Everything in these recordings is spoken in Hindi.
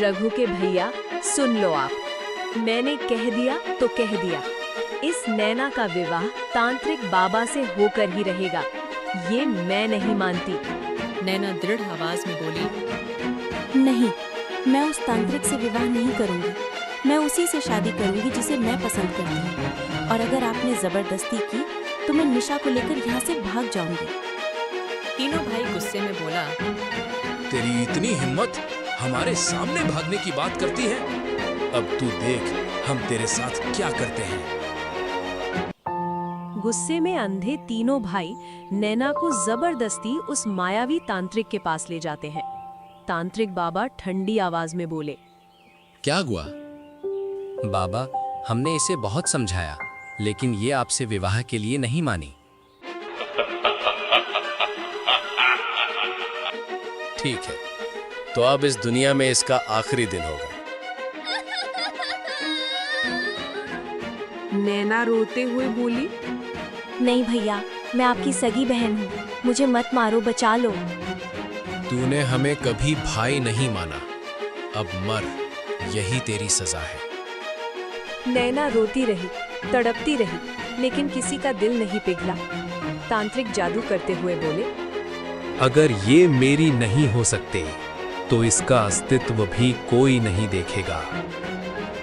रघु के भैया सुन लो आप, मैंने कह दिया तो कह दिया, इस नैना का विवाह तांत्रिक बाबा से होकर ही रहेगा, ये मैं नहीं मानती। नैना दृढ़ आवाज में बोली, नहीं, मैं उस तांत्रिक से विवाह नहीं करूंगी। मैं उसी से शादी करूंगी जिसे मैं पसंद करती हूँ। और अगर आपने जबरदस्ती की तो मैं निशा को लेकर यहाँ से भाग जाऊंगी। तीनों भाई गुस्से में बोला, तेरी इतनी हिम्मत, हमारे सामने भागने की बात करती है? अब तू देख हम तेरे साथ क्या करते हैं। गुस्से में अंधे तीनों भाई नैना को जबरदस्ती उस मायावी तांत्रिक के पास ले जाते हैं। तांत्रिक बाबा ठंडी आवाज में बोले, क्या हुआ? बाबा, हमने इसे बहुत समझाया, लेकिन ये आपसे विवाह के लिए नहीं मानी। ठीक है, तो अब इस दुनिया में इसका आखिरी दिन होगा। नैना रोते हुए बोली, नहीं भैया, मैं आपकी सगी बहन हूँ, मुझे मत मारो, बचा लो। तूने हमें कभी भाई नहीं माना, अब मर, यही तेरी सजा है। नैना रोती रही, तड़पती रही, लेकिन किसी का दिल नहीं पिघला। तांत्रिक जादू करते हुए बोले, अगर ये मेरी नहीं हो सकते तो इसका अस्तित्व भी कोई नहीं देखेगा।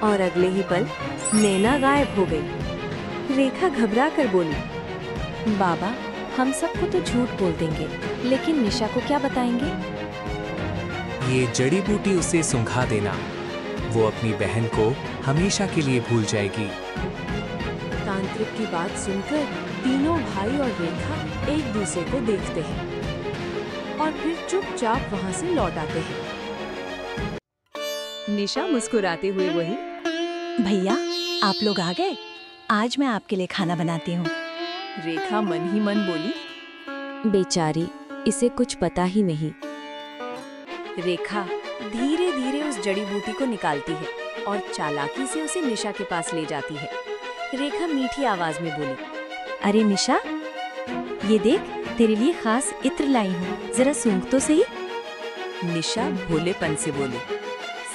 और अगले ही पल नैना गायब हो गई। रेखा घबरा कर बोली, बाबा, हम सबको तो झूठ बोल देंगे, लेकिन निशा को क्या बताएंगे? ये जड़ी बूटी उसे सुंघा देना, वो अपनी बहन को हमेशा के लिए भूल जाएगी। तांत्रिक की बात सुनकर तीनों भाई और रेखा एक दूसरे को देखते हैं और फिर चुपचाप वहां से लौट आते हैं। निशा मुस्कुराते हुए वही, भैया, आप लोग आ गए? आज मैं आपके लिए खाना बनाती हूँ। रेखा मन ही मन बोली, बेचारी, इसे कुछ पता ही नहीं। रेखा धीरे धीरे उस जड़ी बूटी को निकालती है और चालाकी से उसे निशा के पास ले जाती है। रेखा मीठी आवाज में बोली, अरे निशा, ये देख, तेरे लिए खास इत्र लाई हूँ, जरा सूंघ तो सही। निशा भोलेपन से बोली,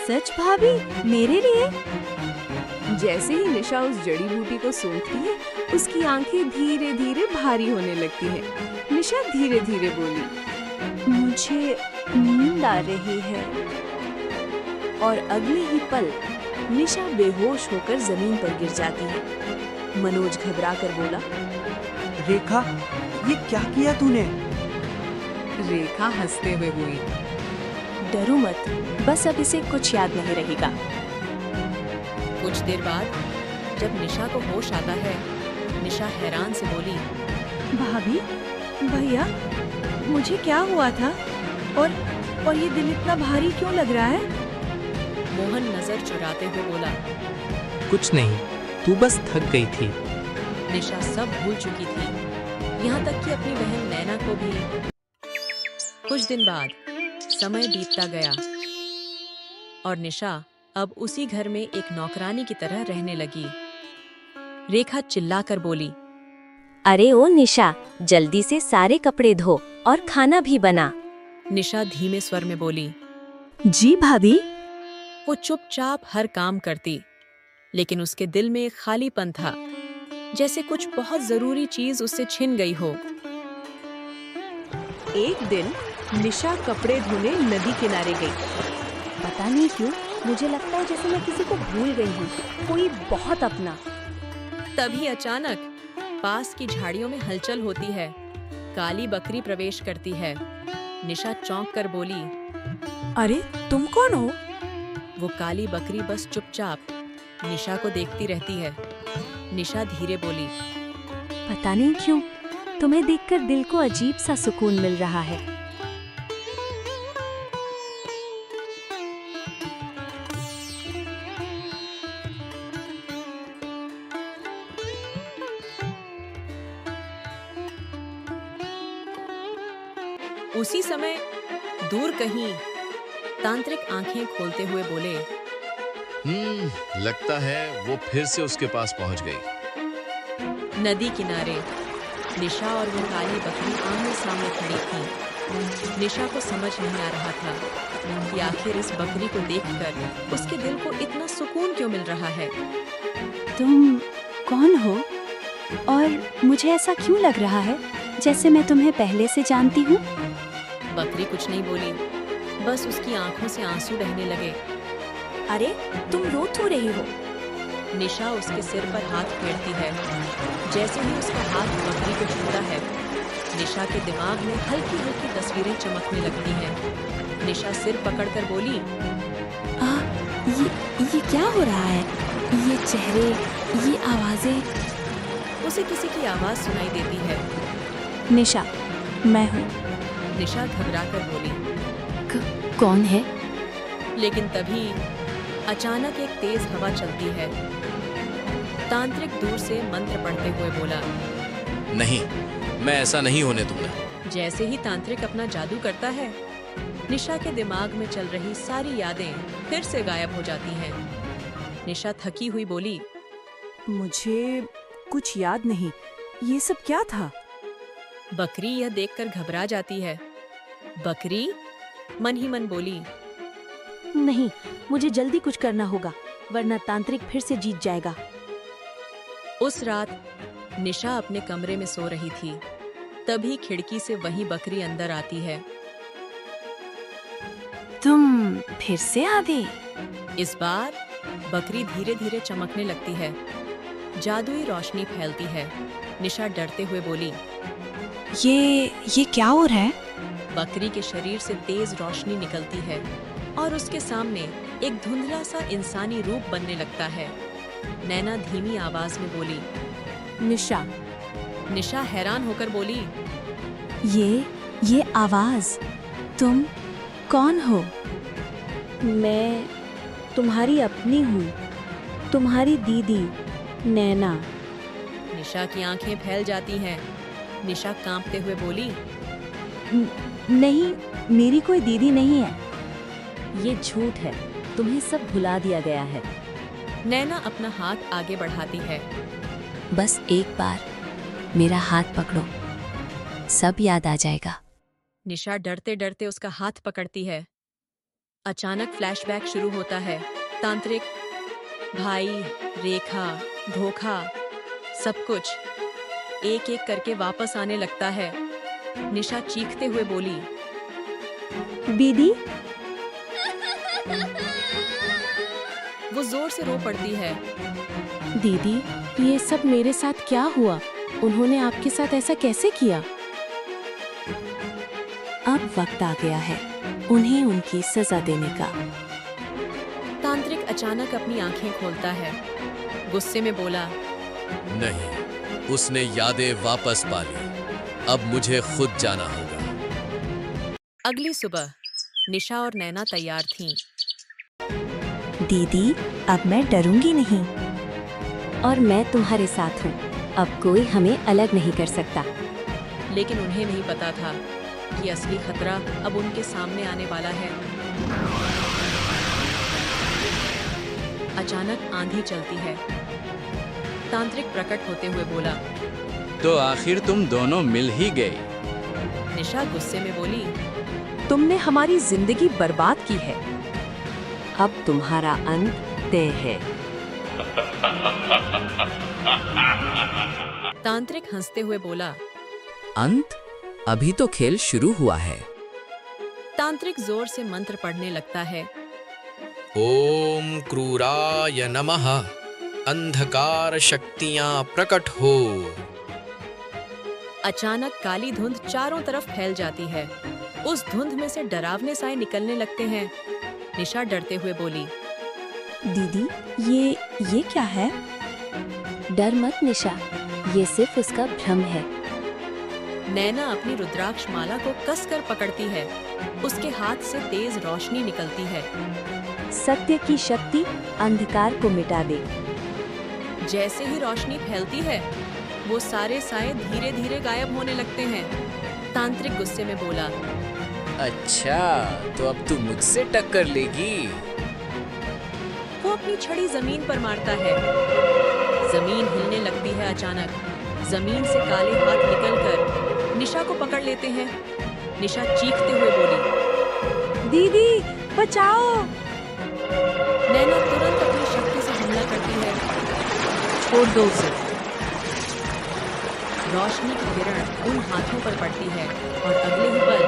सच भाभी, मेरे लिए? जैसे ही निशा उस जड़ी बूटी को सूंघती है, उसकी आंखें धीरे धीरे भारी होने लगती हैं। निशा धीरे धीरे बोली, मुझे नींद आ रही है। और अगले ही पल निशा बेहोश होकर जमीन पर गिर जाती है। मनोज घबरा कर बोला, रेखा, ये क्या किया तूने? रेखा हंसते हुए बोली, डरो मत, बस अब इसे कुछ याद नहीं रहेगा। कुछ देर बाद जब निशा को होश आता है, निशा हैरान से बोली, भाभी, भैया, मुझे क्या हुआ था? और ये दिल इतना भारी क्यों लग रहा है? मोहन नजर चुराते हुए बोला, कुछ नहीं, तू बस थक गई थी। निशा सब भूल चुकी थी, यहाँ तक कि अपनी बहन नैना को भी। कुछ दिन बाद समय बीतता गया और निशा अब उसी घर में एक नौकरानी की तरह रहने लगी। रेखा चिल्लाकर बोली, अरे ओ निशा, जल्दी से सारे कपड़े धो और खाना भी बना। निशा धीमे स्वर में बोली, जी भाभी। वो चुपचाप हर काम करती, लेकिन उसके दिल में एक खालीपन था, जैसे कुछ बहुत जरूरी चीज उससे छिन गई हो। एक दिन निशा कपड़े धोने नदी किनारे गई। पता नहीं क्यों मुझे लगता है जैसे मैं किसी को भूल गई हूँ, कोई बहुत अपना। तभी अचानक पास की झाड़ियों में हलचल होती है। काली बकरी प्रवेश करती है। निशा चौंक कर बोली, अरे तुम कौन हो? वो काली बकरी बस चुपचाप निशा को देखती रहती है। निशा धीरे बोली, पता नहीं क्यों तुम्हें देखकर दिल को अजीब सा सुकून मिल रहा है। उसी समय दूर कहीं तांत्रिक आंखें खोलते हुए बोले, लगता है वो फिर से उसके पास पहुंच गई। नदी किनारे निशा और वो काली बकरी आमने सामने खड़ी थी। निशा को समझ नहीं आ रहा था कि आखिर इस बकरी को देखकर उसके दिल को इतना सुकून क्यों मिल रहा है। तुम कौन हो और मुझे ऐसा क्यों लग रहा है जैसे मैं तुम्हें पहले से जानती हूँ? बकरी कुछ नहीं बोली, बस उसकी आंखों से आंसू बहने लगे। अरे तुम रो क्यों रही हो? निशा उसके सिर पर हाथ फेरती है। जैसे ही उसका हाथ बकरी को छूता है, निशा के दिमाग में हल्की हल्की तस्वीरें चमकने लगती हैं। निशा सिर पकड़कर बोली, ये क्या हो रहा है? ये चेहरे, ये आवाजें। उसे किसी की आवाज सुनाई देती है। निशा, मैं हूँ। निशा घबराकर बोली। कौन है? लेकिन तभी अचानक एक तेज हवा चलती है। तांत्रिक दूर से मंत्र पढ़ते हुए बोला, नहीं, मैं ऐसा नहीं होने दूंगा। जैसे ही तांत्रिक अपना जादू करता है, निशा के दिमाग में चल रही सारी यादें फिर से गायब हो जाती हैं। निशा थकी हुई बोली, मुझे कुछ याद नहीं, ये सब क्या था? बकरी यह देखकर घबरा जाती है। बकरी मन ही मन बोली, नहीं, मुझे जल्दी कुछ करना होगा, वरना तांत्रिक फिर से जीत जाएगा। उस रात निशा अपने कमरे में सो रही थी। तभी खिड़की से वही बकरी अंदर आती है। तुम फिर से आ गई? इस बार बकरी धीरे धीरे चमकने लगती है। जादुई रोशनी फैलती है। निशा डरते हुए बोली, ये क्या हो रहा है? बकरी के शरीर से तेज रोशनी निकलती है और उसके सामने एक धुंधला सा इंसानी रूप बनने लगता है। नैना धीमी आवाज में बोली, निशा। निशा हैरान होकर बोली, ये आवाज, तुम कौन हो? मैं तुम्हारी अपनी हूँ, तुम्हारी दीदी नैना। निशा की आंखें फैल जाती हैं। निशा कांपते हुए बोली, नहीं, मेरी कोई दीदी नहीं है। ये झूठ है, तुम्हें सब भुला दिया गया है। नैना अपना हाथ आगे बढ़ाती है। बस एक बार मेरा हाथ पकड़ो, सब याद आ जाएगा। निशा डरते डरते उसका हाथ पकड़ती है। अचानक फ्लैशबैक शुरू होता है। तांत्रिक, भाई, रेखा, धोखा, सब कुछ एक एक करके वापस आने लगता है। निशा चीखते हुए बोली, दीदी। वो जोर से रो पड़ती है। दीदी, ये सब मेरे साथ क्या हुआ? उन्होंने आपके साथ ऐसा कैसे किया? अब वक्त आ गया है उन्हें उनकी सजा देने का। तांत्रिक अचानक अपनी आंखें खोलता है। गुस्से में बोला, नहीं, उसने यादें वापस पा ली। अब मुझे खुद जाना होगा। अगली सुबह निशा और नैना तैयार थीं। दीदी, अब मैं डरूंगी नहीं और मैं तुम्हारे साथ हूँ। अब कोई हमें अलग नहीं कर सकता। लेकिन उन्हें नहीं पता था कि असली खतरा अब उनके सामने आने वाला है। अचानक आंधी चलती है। तांत्रिक प्रकट होते हुए बोला, तो आखिर तुम दोनों मिल ही गए। निशा गुस्से में बोली, तुमने हमारी जिंदगी बर्बाद की है। अब तुम्हारा अंत तय है। तांत्रिक हंसते हुए बोला, अंत? अभी तो खेल शुरू हुआ है। तांत्रिक जोर से मंत्र पढ़ने लगता है। ओम क्रूराय नमः। अंधकार शक्तियां प्रकट हो। अचानक काली धुंध चारों तरफ फैल जाती है। उस धुंध में से डरावने साए निकलने लगते हैं। निशा डरते हुए बोली, दीदी, ये क्या है? डर मत निशा, ये सिर्फ उसका भ्रम है। नैना अपनी रुद्राक्ष माला को कसकर पकड़ती है। उसके हाथ से तेज रोशनी निकलती है। सत्य की शक्ति अंधकार को मिटा दे। जैसे ही रोशनी फैलती है, वो सारे साए धीरे धीरे गायब होने लगते हैं। तांत्रिक गुस्से में बोला, अच्छा, तो अब तू मुझसे टक्कर लेगी। वो अपनी छड़ी जमीन पर मारता है। जमीन हिलने लगती है। अचानक जमीन से काले हाथ निकलकर निशा को पकड़ लेते हैं। निशा चीखते हुए बोली। दीदी बचाओ। नैना तुरंत अपनी शक्ति से हमला करती है। छोड़ दो उसे। रोशनी की किरण उन हाथों पर पड़ती है और अगले ही पल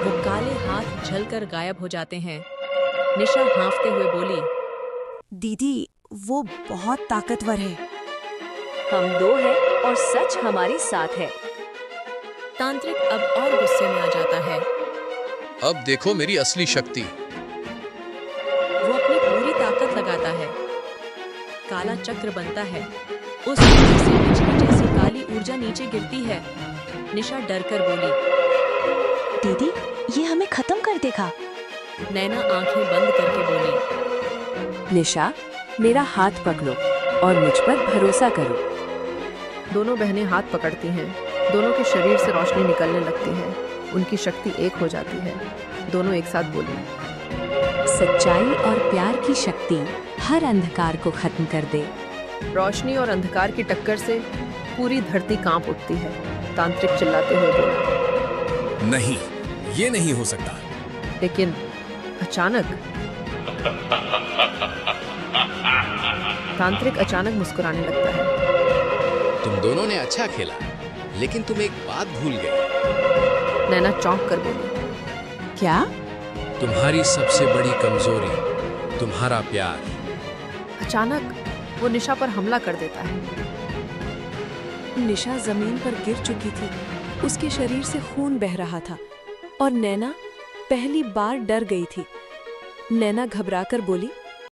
वो काले हाथ जलकर गायब हो जाते हैं। निशा हाँफते हुए बोली, दीदी वो बहुत ताकतवर है। हम दो हैं और सच हमारे साथ है। तांत्रिक अब और गुस्से में आ जाता है। अब देखो मेरी असली शक्ति। वो अपनी पूरी ताकत लगाता है। काला चक्र बनता है। उस चक्र से बिजली जैसी काली ऊर्जा नीचे गिरती है। निशा डरकर बोली, दीदी ये हमें खत्म कर देगा। नैना आंखें बंद करके बोली, निशा, मेरा हाथ पकड़ो और मुझ पर भरोसा करो। दोनों बहनें हाथ पकड़ती हैं। दोनों के शरीर से रोशनी निकलने लगती है। उनकी शक्ति एक हो जाती है। दोनों एक साथ बोली, सच्चाई और प्यार की शक्ति हर अंधकार को खत्म कर दे। रोशनी और अंधकार की टक्कर से पूरी धरती कांप उठती है। तांत्रिक चिल्लाते हुए बोला, नहीं, ये नहीं हो सकता। लेकिन अचानक तांत्रिक अचानक मुस्कुराने लगता है। तुम दोनों ने अच्छा खेला, लेकिन तुम एक बात भूल गए। नैना चौंक कर बोली, क्या? तुम्हारी सबसे बड़ी कमजोरी तुम्हारा प्यार। अचानक वो निशा पर हमला कर देता है। निशा जमीन पर गिर चुकी थी। उसके शरीर से खून बह रहा था और नैना पहली बार डर गई थी। नैना घबराकर बोली,